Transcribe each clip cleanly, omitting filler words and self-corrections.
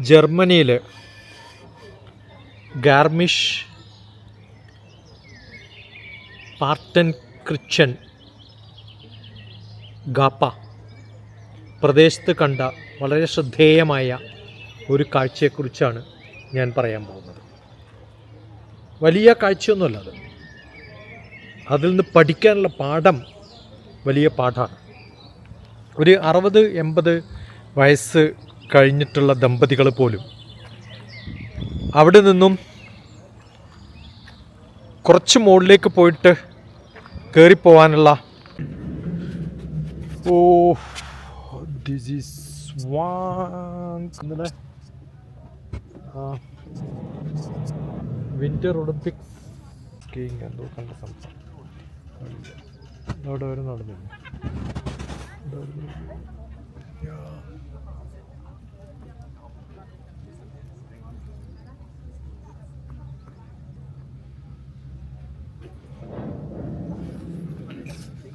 ജർമ്മനിയിൽ ഗാർമിഷ് പാർട്ടൻക്രിച്ചൻ ഗാപ്പ പ്രദേശത്ത് കണ്ട വളരെ ശ്രദ്ധേയമായ ഒരു കാഴ്ചയെക്കുറിച്ചാണ് ഞാൻ പറയാൻ പോകുന്നത്. വലിയ കാഴ്ചയൊന്നുമല്ല അത്. അതിൽ നിന്ന് പഠിക്കാനുള്ള പാഠം വലിയ പാഠമാണ്. ഒരു 60-80 വയസ്സ് കഴിഞ്ഞിട്ടുള്ള ദമ്പതികൾ പോലും അവിടെ നിന്നും കുറച്ച് മുകളിലേക്ക് പോയിട്ട് കയറിപ്പോവാനുള്ള this is winter Olympics skiing എന്തോ കണ്ട സംഭവം അവിടെ വരെ നടന്നില്ല.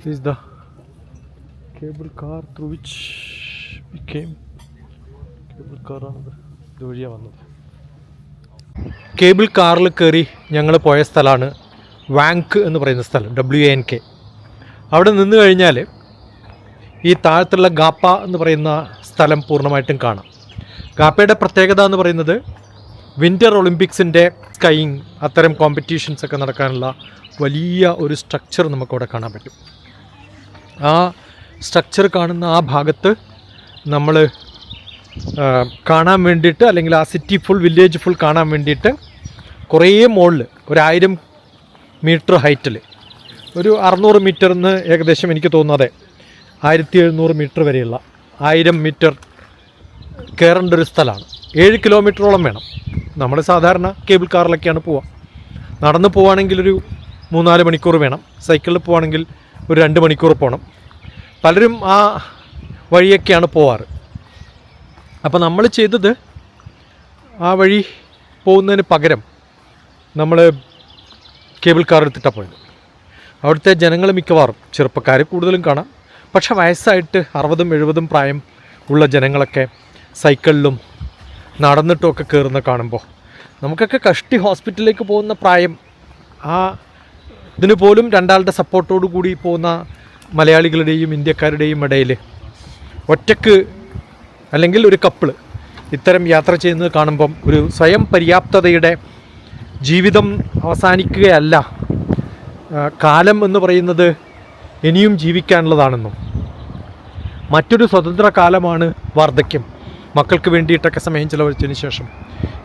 This is the cable car through which we came. Cable കാറാണത്, ഇതുവഴിയാണ് വന്നത്. കേബിൾ കാറിൽ കയറി ഞങ്ങൾ പോയ സ്ഥലമാണ് വാങ്ക് എന്ന് പറയുന്ന സ്ഥലം, WANK. അവിടെ നിന്ന് കഴിഞ്ഞാൽ ഈ താഴത്തുള്ള ഗാപ്പ എന്ന് പറയുന്ന സ്ഥലം പൂർണ്ണമായിട്ടും കാണാം. ഗാപ്പയുടെ പ്രത്യേകത എന്ന് പറയുന്നത് വിൻ്റർ ഒളിമ്പിക്സിൻ്റെ സ്കൈയിങ് അത്തരം കോമ്പറ്റീഷൻസൊക്കെ നടക്കാനുള്ള വലിയ ഒരു സ്ട്രക്ചർ നമുക്കവിടെ കാണാൻ പറ്റും. ആ സ്ട്രക്ചർ കാണുന്ന ആ ഭാഗത്ത് നമ്മൾ കാണാൻ വേണ്ടിയിട്ട്, അല്ലെങ്കിൽ ആ സിറ്റി ഫുൾ, വില്ലേജ് ഫുൾ കാണാൻ വേണ്ടിയിട്ട് കുറേ മുകളിൽ 1000 മീറ്റർ ഹൈറ്റിൽ, ഒരു 600 മീറ്ററിന്ന് ഏകദേശം എനിക്ക് തോന്നുന്നത് 1700 മീറ്റർ വരെയുള്ള 1000 മീറ്റർ കയറേണ്ട ഒരു സ്ഥലമാണ്. 7 കിലോമീറ്ററോളം വേണം. നമ്മൾ സാധാരണ കേബിൾ കാറിലൊക്കെയാണ് പോവുക. നടന്ന് പോവുകയാണെങ്കിൽ ഒരു 3-4 മണിക്കൂർ വേണം. സൈക്കിളിൽ പോവുകയാണെങ്കിൽ ഒരു 2 മണിക്കൂർ പോകണം. പലരും ആ വഴിയൊക്കെയാണ് പോവാറ്. അപ്പോൾ നമ്മൾ ചെയ്തത്, ആ വഴി പോകുന്നതിന് പകരം നമ്മൾ കേബിൾ കാർ എടുത്തിട്ടാണ് പോയത്. അവിടുത്തെ ജനങ്ങൾ മിക്കവാറും ചെറുപ്പക്കാർ കൂടുതലും കാണാം. പക്ഷേ വയസ്സായിട്ട് 60-70 പ്രായം ഉള്ള ജനങ്ങളൊക്കെ സൈക്കിളിലും നടന്നിട്ടുമൊക്കെ കയറുന്ന കാണുമ്പോൾ നമുക്കൊക്കെ കഷ്ടി ഹോസ്പിറ്റലിലേക്ക് പോകുന്ന പ്രായം, ആ ഇതിന് പോലും 2 ആളുടെ സപ്പോർട്ടോടു കൂടി പോകുന്ന മലയാളികളുടെയും ഇന്ത്യക്കാരുടെയും ഇടയിൽ ഒറ്റക്ക് അല്ലെങ്കിൽ ഒരു കപ്പിള് ഇത്തരം യാത്ര ചെയ്യുന്നത് കാണുമ്പം ഒരു സ്വയം പര്യാപ്തതയുടെ ജീവിതം അവസാനിക്കുകയല്ല, കാലം എന്ന് പറയുന്നത് ഇനിയും ജീവിക്കാനുള്ളതാണെന്നും മറ്റൊരു സ്വതന്ത്ര കാലമാണ് വാർദ്ധക്യം, മക്കൾക്ക് വേണ്ടിയിട്ടൊക്കെ സമയം ചിലവഴിച്ചതിന് ശേഷം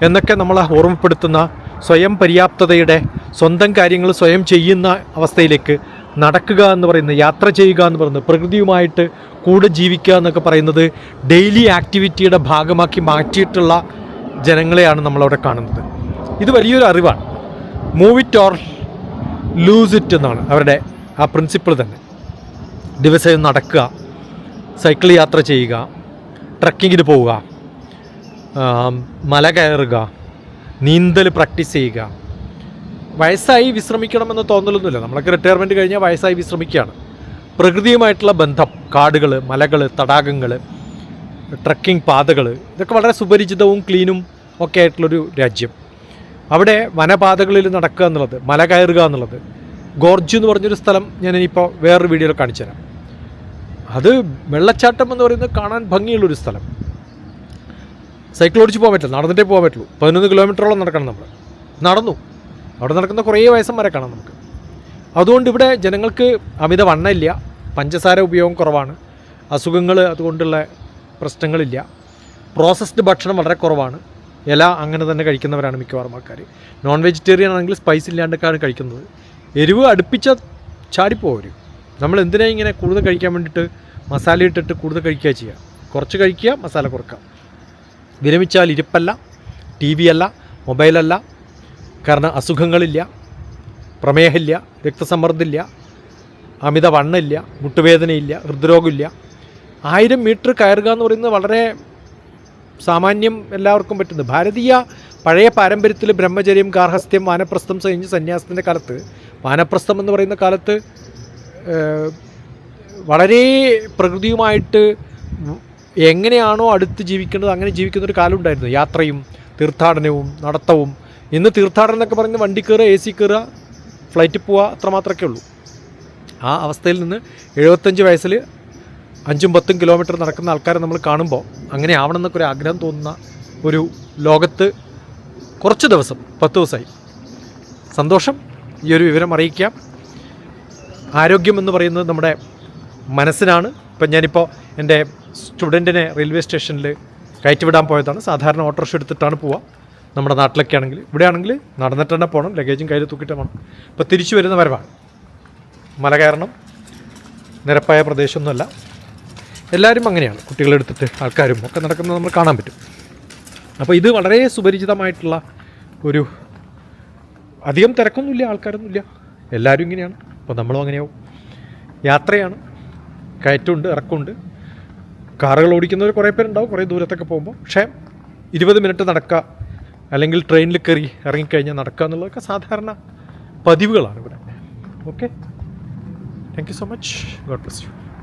എന്നൊക്കെ നമ്മളെ ഓർമ്മപ്പെടുത്തുന്ന സ്വയം പര്യാപ്തതയുടെ, സ്വന്തം കാര്യങ്ങൾ സ്വയം ചെയ്യുന്ന അവസ്ഥയിലേക്ക് നടക്കുക എന്ന് പറയുന്നത്, യാത്ര ചെയ്യുക എന്ന് പറയുന്നത്, പ്രകൃതിയുമായിട്ട് കൂടെ ജീവിക്കുക എന്നൊക്കെ പറയുന്നത് ഡെയിലി ആക്ടിവിറ്റിയുടെ ഭാഗമാക്കി മാറ്റിയിട്ടുള്ള ജനങ്ങളെയാണ് നമ്മളവിടെ കാണുന്നത്. ഇത് വലിയൊരു അറിവാണ്. Move it or loose it എന്നാണ് അവരുടെ ആ പ്രിൻസിപ്പിൾ തന്നെ. ദിവസവും നടക്കുക, സൈക്കിൾ യാത്ര ചെയ്യുക, ട്രക്കിങ്ങിന് പോവുക, മല കയറുക, നീന്തൽ പ്രാക്ടീസ് ചെയ്യുക. വയസ്സായി വിശ്രമിക്കണമെന്ന് തോന്നലൊന്നുമില്ല. നമ്മളൊക്കെ റിട്ടയർമെൻറ്റ് കഴിഞ്ഞാൽ വയസ്സായി വിശ്രമിക്കുകയാണ്. പ്രകൃതിയുമായിട്ടുള്ള ബന്ധം, കാടുകൾ, മലകൾ, തടാകങ്ങൾ, ട്രക്കിംഗ് പാതകൾ, ഇതൊക്കെ വളരെ സുപരിചിതവും ക്ലീനും ഒക്കെ ആയിട്ടുള്ളൊരു രാജ്യം. അവിടെ വനപാതകളിൽ നടക്കുക എന്നുള്ളത്, മല കയറുക എന്നുള്ളത്, ഗോർജ് എന്ന് പറഞ്ഞൊരു സ്ഥലം ഞാൻ ഇനിയിപ്പോൾ വേറൊരു വീഡിയോയിൽ കാണിച്ചു തരാം. അത് വെള്ളച്ചാട്ടം എന്ന് പറയുന്നത് കാണാൻ ഭംഗിയുള്ളൊരു സ്ഥലം. സൈക്കിൾ ഓടിച്ച് പോകാൻ പറ്റില്ല, നടന്നിട്ടേ പോകാൻ പറ്റുള്ളൂ. 11 കിലോമീറ്ററോളം നടക്കണം നമ്മൾ. നടന്നു. അവിടെ നടക്കുന്ന കുറേ വയസ്സന്മാരെ കാണാം നമുക്ക്. അതുകൊണ്ട് ഇവിടെ ജനങ്ങൾക്ക് അമിത വണ്ണമില്ല, പഞ്ചസാര ഉപയോഗം കുറവാണ്, അസുഖങ്ങൾ അതുകൊണ്ടുള്ള പ്രശ്നങ്ങളില്ല, പ്രോസസ്ഡ് ഭക്ഷണം വളരെ കുറവാണ്, ഇല അങ്ങനെ തന്നെ കഴിക്കുന്നവരാണ് മിക്കവാറും ആൾക്കാർ. നോൺ വെജിറ്റേറിയൻ ആണെങ്കിൽ സ്പൈസ് ഇല്ലാണ്ടൊക്കെയാണ് കഴിക്കുന്നത്. എരിവ് അടുപ്പിച്ച ചാടിപ്പോവരും. നമ്മൾ എന്തിനാ ഇങ്ങനെ കൂടുതൽ കഴിക്കാൻ വേണ്ടിയിട്ട് മസാല ഇട്ടിട്ട് കൂടുതൽ കഴിക്കുക ചെയ്യുക? കുറച്ച് കഴിക്കുക, മസാല കുറക്കുക. വിരമിച്ചാൽ ഇരിപ്പല്ല, TV അല്ല, മൊബൈലല്ല. കാരണം അസുഖങ്ങളില്ല, പ്രമേഹമില്ല, രക്തസമ്മർദ്ദമില്ല, അമിത വണ്ണമില്ല, മുട്ടുവേദനയില്ല, ഹൃദ്രോഗമില്ല. 1000 മീറ്റർ കയറുക എന്ന് പറയുന്നത് വളരെ സാമാന്യം എല്ലാവർക്കും പറ്റുന്നത്. ഭാരതീയ പഴയ പാരമ്പര്യത്തിൽ ബ്രഹ്മചര്യം, ഗാർഹസ്ഥ്യം, വാനപ്രസ്ഥം കഴിഞ്ഞ് സന്യാസത്തിൻ്റെ കാലത്ത്, വാനപ്രസ്ഥം എന്ന് പറയുന്ന കാലത്ത് വളരെ പ്രകൃതിയുമായിട്ട് എങ്ങനെയാണോ അടുത്ത് ജീവിക്കേണ്ടത് അങ്ങനെ ജീവിക്കുന്നൊരു കാലം ഉണ്ടായിരുന്നു. യാത്രയും തീർത്ഥാടനവും നടത്തവും. ഇന്ന് തീർത്ഥാടനം എന്നൊക്കെ പറഞ്ഞ് വണ്ടി കയറുക, AC കയറുക, ഫ്ലൈറ്റിൽ പോവുക, അത്രമാത്രമൊക്കെ ഉള്ളൂ. ആ അവസ്ഥയിൽ നിന്ന് 75 വയസ്സിൽ 5-10 കിലോമീറ്റർ നടക്കുന്ന ആൾക്കാരെ നമ്മൾ കാണുമ്പോൾ അങ്ങനെ ആവണം എന്നൊക്കെ ഒരു ആഗ്രഹം തോന്നുന്ന ഒരു ലോകത്ത് കുറച്ച് ദിവസം, 10 ദിവസമായി. സന്തോഷം. ഈ ഒരു വിവരം അറിയിക്കാം. ആരോഗ്യം എന്ന് പറയുന്നത് നമ്മുടെ മനസ്സിനാണ്. ഇപ്പം ഞാനിപ്പോൾ എൻ്റെ സ്റ്റുഡൻറ്റിനെ റെയിൽവേ സ്റ്റേഷനിൽ കയറ്റി വിടാൻ പോയതാണ്. സാധാരണ ഓട്ടോറിക്ഷ എടുത്തിട്ടാണ് പോവുക. നമ്മുടെ നാട്ടിലൊക്കെ ആണെങ്കിൽ, ഇവിടെ ആണെങ്കിൽ നടന്നിട്ട് തന്നെ പോകണം, ലഗേജും കയ്യിൽ തൂക്കിയിട്ട് പോകണം. ഇപ്പോൾ തിരിച്ചു വരുന്ന വരവാണ്. മല കയറണം, നിരപ്പായ പ്രദേശമൊന്നുമല്ല. എല്ലാവരും അങ്ങനെയാണ്, കുട്ടികളെടുത്തിട്ട് ആൾക്കാരും ഒക്കെ നടക്കുന്നത് നമ്മൾ കാണാൻ പറ്റും. അപ്പോൾ ഇത് വളരെ സുപരിചിതമായിട്ടുള്ള ഒരു, അധികം തിരക്കൊന്നുമില്ല, ആൾക്കാരൊന്നുമില്ല, എല്ലാവരും ഇങ്ങനെയാണ്. അപ്പോൾ നമ്മളും അങ്ങനെയാവും. യാത്രയാണ്, കയറ്റമുണ്ട്, ഇറക്കമുണ്ട്. കാറുകൾ ഓടിക്കുന്നവർ കുറേ പേരുണ്ടാവും കുറേ ദൂരത്തൊക്കെ പോകുമ്പോൾ. പക്ഷേ 20 മിനിറ്റ് നടക്കുക, അല്ലെങ്കിൽ ട്രെയിനിൽ കയറി ഇറങ്ങിക്കഴിഞ്ഞാൽ നടക്കുക എന്നുള്ളതൊക്കെ സാധാരണ പതിവുകളാണ് ഇവിടെ. Okay, thank you so much. God bless you.